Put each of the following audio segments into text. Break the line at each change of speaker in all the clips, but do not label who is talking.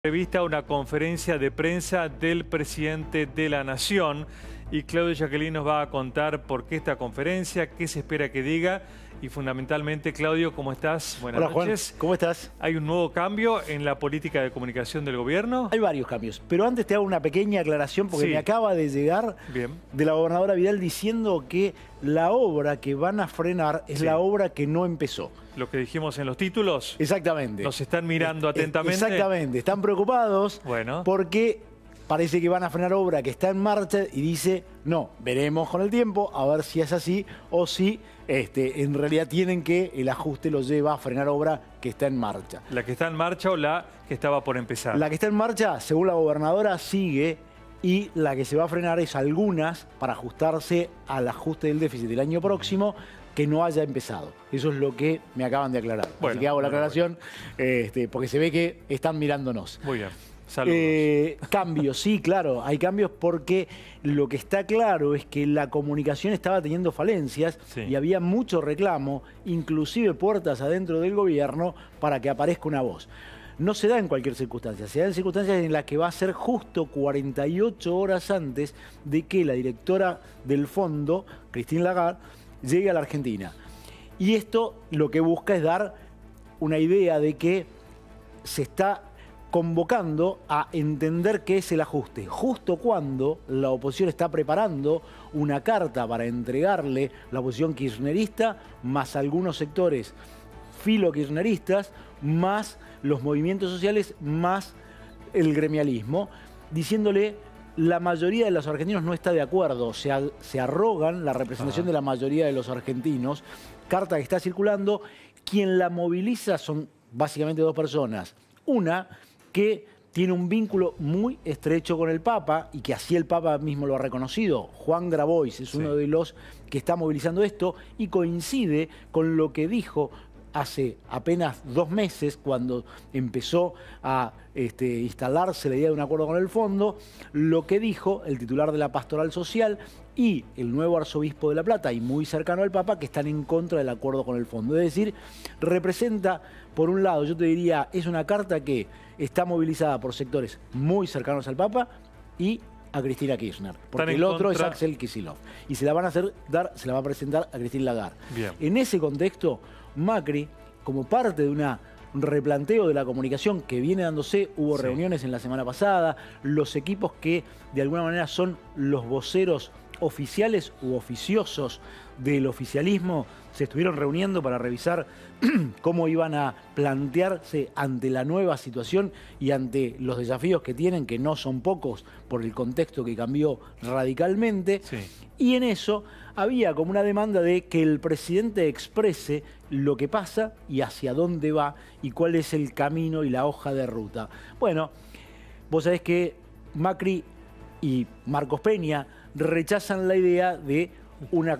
Prevista una conferencia de prensa del presidente de la Nación y Claudio Jacqueline nos va a contar por qué esta conferencia, qué se espera que diga y fundamentalmente, Claudio, ¿cómo estás? Buenas noches.
Juan, ¿cómo estás?
¿Hay un nuevo cambio en la política de comunicación del gobierno?
Hay varios cambios, pero antes te hago una pequeña aclaración porque me acaba de llegar de la gobernadora Vidal diciendo que la obra que van a frenar es la obra que no empezó.
Lo que dijimos en los títulos.
Exactamente.
Nos están mirando atentamente.
Exactamente, están preocupados porque parece que van a frenar obra que está en marcha y dice, no, veremos con el tiempo a ver si es así o si en realidad tienen que el ajuste los lleva a frenar obra que está en marcha.
¿La que está en marcha o la que estaba por empezar?
La que está en marcha, según la gobernadora, sigue y la que se va a frenar es algunas para ajustarse al ajuste del déficit del año próximo que no haya empezado. Eso es lo que me acaban de aclarar. Así que hago la aclaración porque se ve que están mirándonos.
Muy bien. Saludos.
Cambios, sí, claro, hay cambios porque lo que está claro es que la comunicación estaba teniendo falencias y había mucho reclamo, inclusive puertas adentro del gobierno, para que aparezca una voz. No se da en cualquier circunstancia, se da en circunstancias en las que va a ser justo 48 horas antes de que la directora del fondo, Christine Lagarde, llegue a la Argentina. Y esto lo que busca es dar una idea de que se está convocando a entender qué es el ajuste, justo cuando la oposición está preparando una carta para entregarle la oposición kirchnerista, más algunos sectores filo-kirchneristas, más los movimientos sociales, más el gremialismo, diciéndole la mayoría de los argentinos no está de acuerdo, se arrogan la representación de la mayoría de los argentinos, carta que está circulando, quien la moviliza son básicamente dos personas, una que tiene un vínculo muy estrecho con el Papa y que así el Papa mismo lo ha reconocido. Juan Grabois es uno de los que está movilizando esto y coincide con lo que dijo hace apenas 2 meses, cuando empezó a instalarse la idea de un acuerdo con el fondo, lo que dijo el titular de la Pastoral Social y el nuevo arzobispo de La Plata, y muy cercano al Papa, que están en contra del acuerdo con el fondo. Es decir, representa, por un lado, yo te diría, es una carta que está movilizada por sectores muy cercanos al Papa y a Cristina Kirchner, porque el otro es Axel Kicillof. Y se la van a se la va a presentar a Christine Lagarde. En ese contexto, Macri, como parte de un replanteo de la comunicación que viene dándose, hubo reuniones en la semana pasada, los equipos que de alguna manera son los voceros oficiales u oficiosos del oficialismo se estuvieron reuniendo para revisar cómo iban a plantearse ante la nueva situación y ante los desafíos que tienen, que no son pocos por el contexto que cambió radicalmente. Y en eso había como una demanda de que el presidente exprese lo que pasa y hacia dónde va y cuál es el camino y la hoja de ruta. Bueno, vos sabés que Macri y Marcos Peña rechazan la idea de una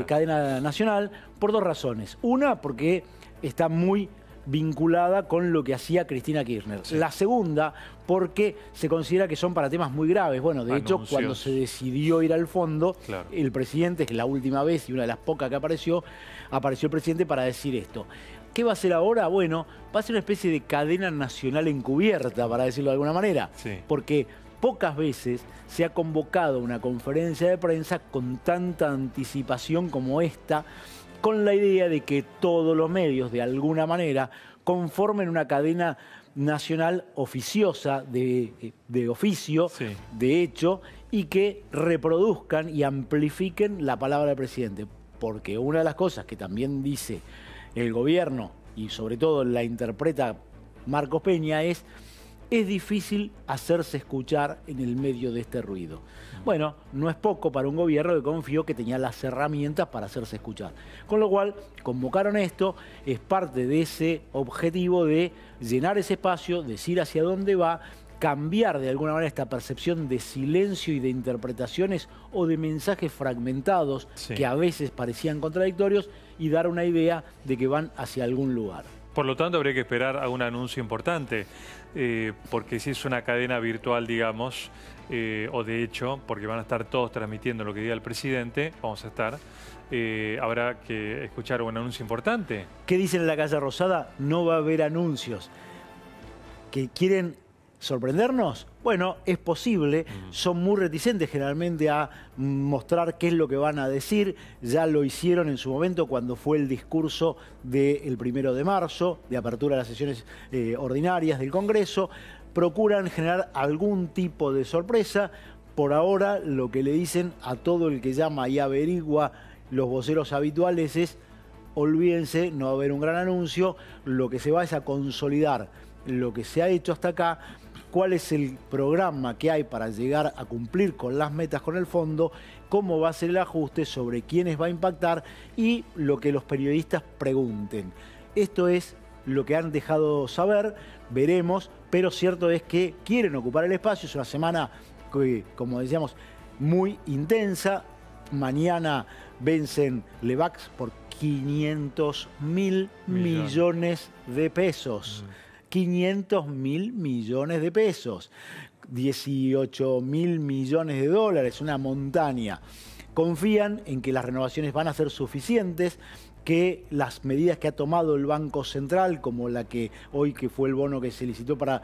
cadena nacional por 2 razones. Una, porque está muy vinculada con lo que hacía Cristina Kirchner. La segunda, porque se considera que son para temas muy graves. Bueno, de hecho, cuando se decidió ir al fondo, el presidente, que es la última vez y una de las pocas que apareció el presidente para decir esto. ¿Qué va a hacer ahora? Bueno, va a ser una especie de cadena nacional encubierta, para decirlo de alguna manera. Porque pocas veces se ha convocado una conferencia de prensa con tanta anticipación como esta, con la idea de que todos los medios, de alguna manera, conformen una cadena nacional oficiosa, de oficio, de hecho, y que reproduzcan y amplifiquen la palabra del presidente. Porque una de las cosas que también dice el gobierno, y sobre todo la interpreta Marcos Peña, es difícil hacerse escuchar en el medio de este ruido. Bueno, no es poco para un gobierno que confió que tenía las herramientas para hacerse escuchar. Con lo cual, convocaron esto, es parte de ese objetivo de llenar ese espacio, decir hacia dónde va, cambiar de alguna manera esta percepción de silencio y de interpretaciones o de mensajes fragmentados que a veces parecían contradictorios y dar una idea de que van hacia algún lugar.
Por lo tanto, habría que esperar a un anuncio importante, porque si es una cadena virtual, digamos, o de hecho, porque van a estar todos transmitiendo lo que diga el presidente, vamos a estar, habrá que escuchar un anuncio importante.
¿Qué dicen en la Casa Rosada? No va a haber anuncios. Que quieren ¿Sorprendernos? Bueno, es posible. Son muy reticentes generalmente a mostrar qué es lo que van a decir. Ya lo hicieron en su momento cuando fue el discurso del 1 de marzo, de apertura de las sesiones ordinarias del Congreso. Procuran generar algún tipo de sorpresa. Por ahora, lo que le dicen a todo el que llama y averigua los voceros habituales es: olvídense, no va a haber un gran anuncio, lo que se va es a consolidar lo que se ha hecho hasta acá, cuál es el programa que hay para llegar a cumplir con las metas con el fondo, cómo va a ser el ajuste, sobre quiénes va a impactar y lo que los periodistas pregunten. Esto es lo que han dejado saber, veremos, pero cierto es que quieren ocupar el espacio. Es una semana que, como decíamos, muy intensa. Mañana vencen Levax por 500.000 millones de pesos. 500.000 millones de pesos. 18.000 millones de dólares, una montaña. Confían en que las renovaciones van a ser suficientes, que las medidas que ha tomado el Banco Central, como la que hoy que fue el bono que se licitó para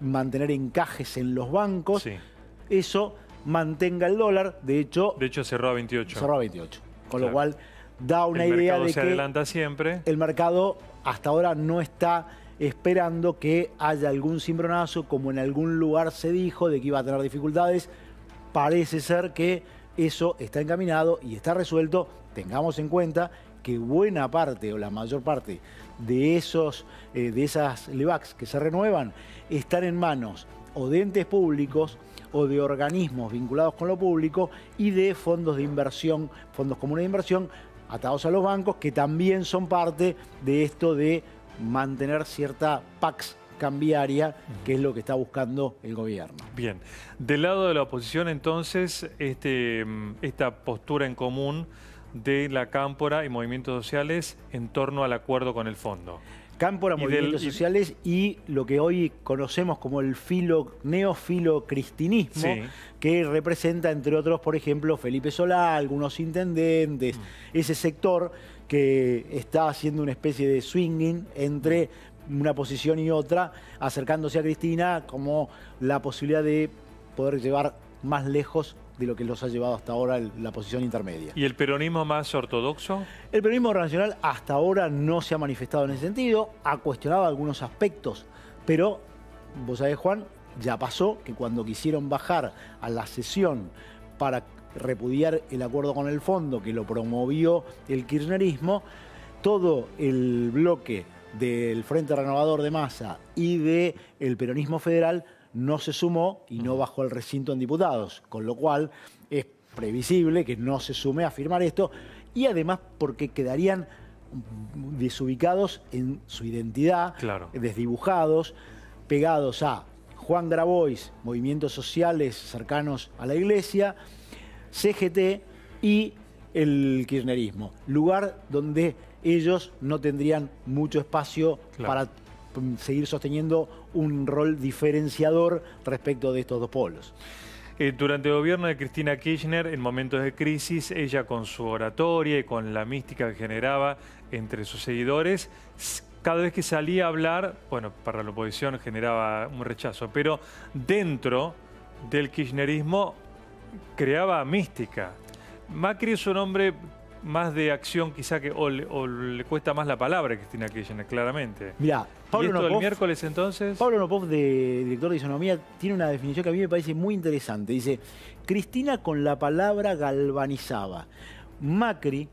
mantener encajes en los bancos, sí, eso mantenga el dólar. De hecho
cerró a 28.
Cerró a 28. Con lo cual da una idea de que
se adelanta siempre.
El mercado hasta ahora no está esperando que haya algún cimbronazo, como en algún lugar se dijo, de que iba a tener dificultades. Parece ser que eso está encaminado y está resuelto. Tengamos en cuenta que buena parte o la mayor parte de esas Levax que se renuevan están en manos o de entes públicos o de organismos vinculados con lo público y de fondos de inversión, fondos comunes de inversión atados a los bancos, que también son parte de esto de mantener cierta pax cambiaria, que es lo que está buscando el gobierno.
Bien. Del lado de la oposición, entonces, esta postura en común de la Cámpora y movimientos sociales en torno al acuerdo con el fondo.
Cámpora, movimientos sociales y lo que hoy conocemos como el neofilocristinismo, sí, que representa, entre otros, por ejemplo, Felipe Solá, algunos intendentes, ese sector que está haciendo una especie de swinging entre una posición y otra, acercándose a Cristina como la posibilidad de poder llevar más lejos de lo que los ha llevado hasta ahora la posición intermedia.
¿Y el peronismo más ortodoxo?
El peronismo nacional hasta ahora no se ha manifestado en ese sentido, ha cuestionado algunos aspectos, pero vos sabés, Juan, ya pasó que cuando quisieron bajar a la sesión para repudiar el acuerdo con el fondo que lo promovió el kirchnerismo, todo el bloque del Frente Renovador de Massa y del peronismo federal no se sumó y no bajó al recinto en diputados, con lo cual es previsible que no se sume a firmar esto, y además porque quedarían desubicados en su identidad, claro, desdibujados, pegados a Juan Grabois, movimientos sociales cercanos a la Iglesia, CGT y el kirchnerismo, lugar donde ellos no tendrían mucho espacio, claro, para seguir sosteniendo un rol diferenciador respecto de estos dos polos.
Durante el gobierno de Cristina Kirchner, en momentos de crisis, ella con su oratoria y con la mística que generaba entre sus seguidores, cada vez que salía a hablar, bueno, para la oposición generaba un rechazo, pero dentro del kirchnerismo creaba mística. Macri es un hombre más de acción quizá o le cuesta más la palabra a Cristina Kirchner, claramente.
Mirá,
Pablo Nopov, el miércoles entonces...
Pablo Nopov, director de Isonomía, tiene una definición que a mí me parece muy interesante. Dice: Cristina con la palabra galvanizaba. Macri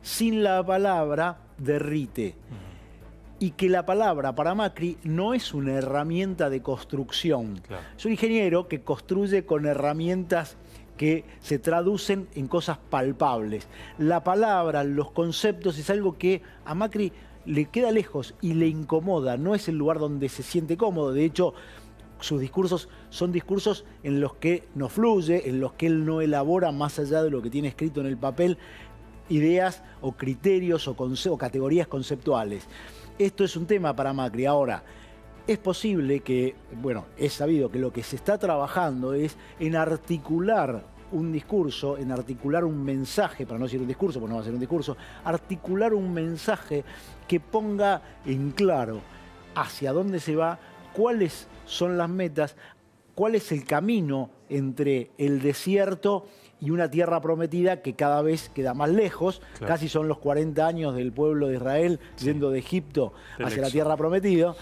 sin la palabra derrite. Y que la palabra para Macri no es una herramienta de construcción. Claro. Es un ingeniero que construye con herramientas que se traducen en cosas palpables. La palabra, los conceptos, es algo que a Macri le queda lejos y le incomoda. No es el lugar donde se siente cómodo. De hecho, sus discursos son discursos en los que no fluye, en los que él no elabora más allá de lo que tiene escrito en el papel, ideas o criterios o categorías conceptuales. Esto es un tema para Macri. Ahora, es posible que, bueno, es sabido que lo que se está trabajando es en articular un discurso, en articular un mensaje, para no decir un discurso, porque no va a ser un discurso, articular un mensaje que ponga en claro hacia dónde se va, cuáles son las metas, cuál es el camino entre el desierto y una tierra prometida que cada vez queda más lejos. Claro. Casi son los 40 años del pueblo de Israel yendo de Egipto hacia la tierra prometida.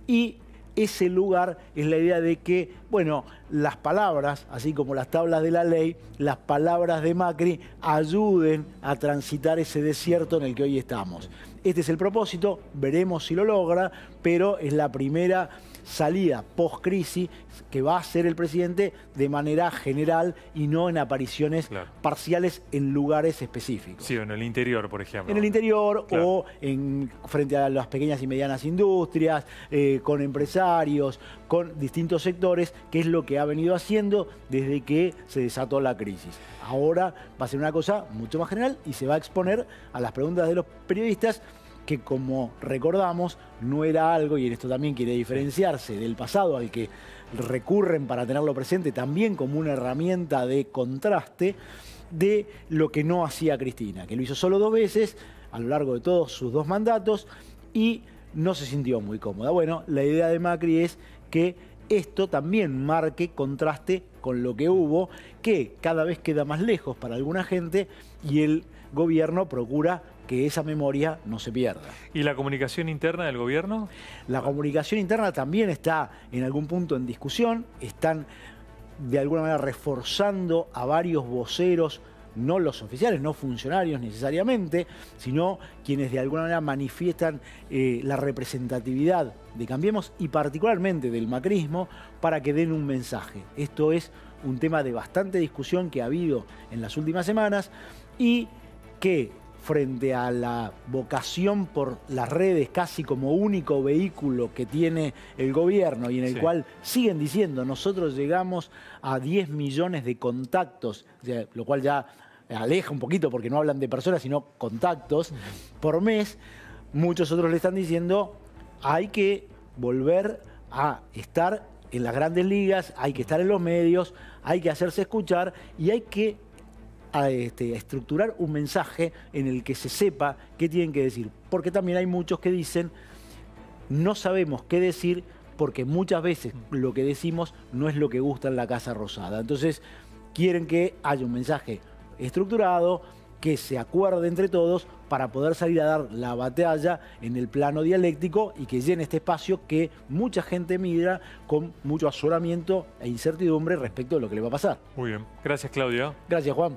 Y ese lugar es la idea de que, bueno, las palabras, así como las tablas de la ley, las palabras de Macri ayuden a transitar ese desierto en el que hoy estamos. Este es el propósito, veremos si lo logra, pero es la primera salida post-crisis que va a hacer el presidente de manera general y no en apariciones parciales en lugares específicos.
Sí, en el interior, por ejemplo.
En el interior o frente a las pequeñas y medianas industrias, con empresarios, con distintos sectores, que es lo que ha venido haciendo desde que se desató la crisis. Ahora va a ser una cosa mucho más general y se va a exponer a las preguntas de los periodistas, que como recordamos no era algo, y en esto también quiere diferenciarse del pasado al que recurren para tenerlo presente también como una herramienta de contraste, de lo que no hacía Cristina, que lo hizo solo 2 veces a lo largo de todos sus 2 mandatos y no se sintió muy cómoda. Bueno, la idea de Macri es que esto también marque contraste con lo que hubo, que cada vez queda más lejos para alguna gente y el gobierno procura que esa memoria no se pierda.
¿Y la comunicación interna del gobierno?
La comunicación interna también está en algún punto en discusión. Están de alguna manera reforzando a varios voceros, no los oficiales, no funcionarios necesariamente, sino quienes de alguna manera manifiestan la representatividad de Cambiemos y particularmente del macrismo para que den un mensaje. Esto es un tema de bastante discusión que ha habido en las últimas semanas y que frente a la vocación por las redes casi como único vehículo que tiene el gobierno y en el cual siguen diciendo nosotros llegamos a 10 millones de contactos, lo cual ya aleja un poquito porque no hablan de personas sino contactos por mes, muchos otros le están diciendo hay que volver a estar en las grandes ligas, hay que estar en los medios, hay que hacerse escuchar y hay que estructurar un mensaje en el que se sepa qué tienen que decir. Porque también hay muchos que dicen no sabemos qué decir porque muchas veces lo que decimos no es lo que gusta en la Casa Rosada. Entonces quieren que haya un mensaje estructurado, que se acuerde entre todos para poder salir a dar la batalla en el plano dialéctico y que llene este espacio que mucha gente mira con mucho asolamiento e incertidumbre respecto de lo que le va a pasar.
Muy bien. Gracias, Claudio.
Gracias, Juan.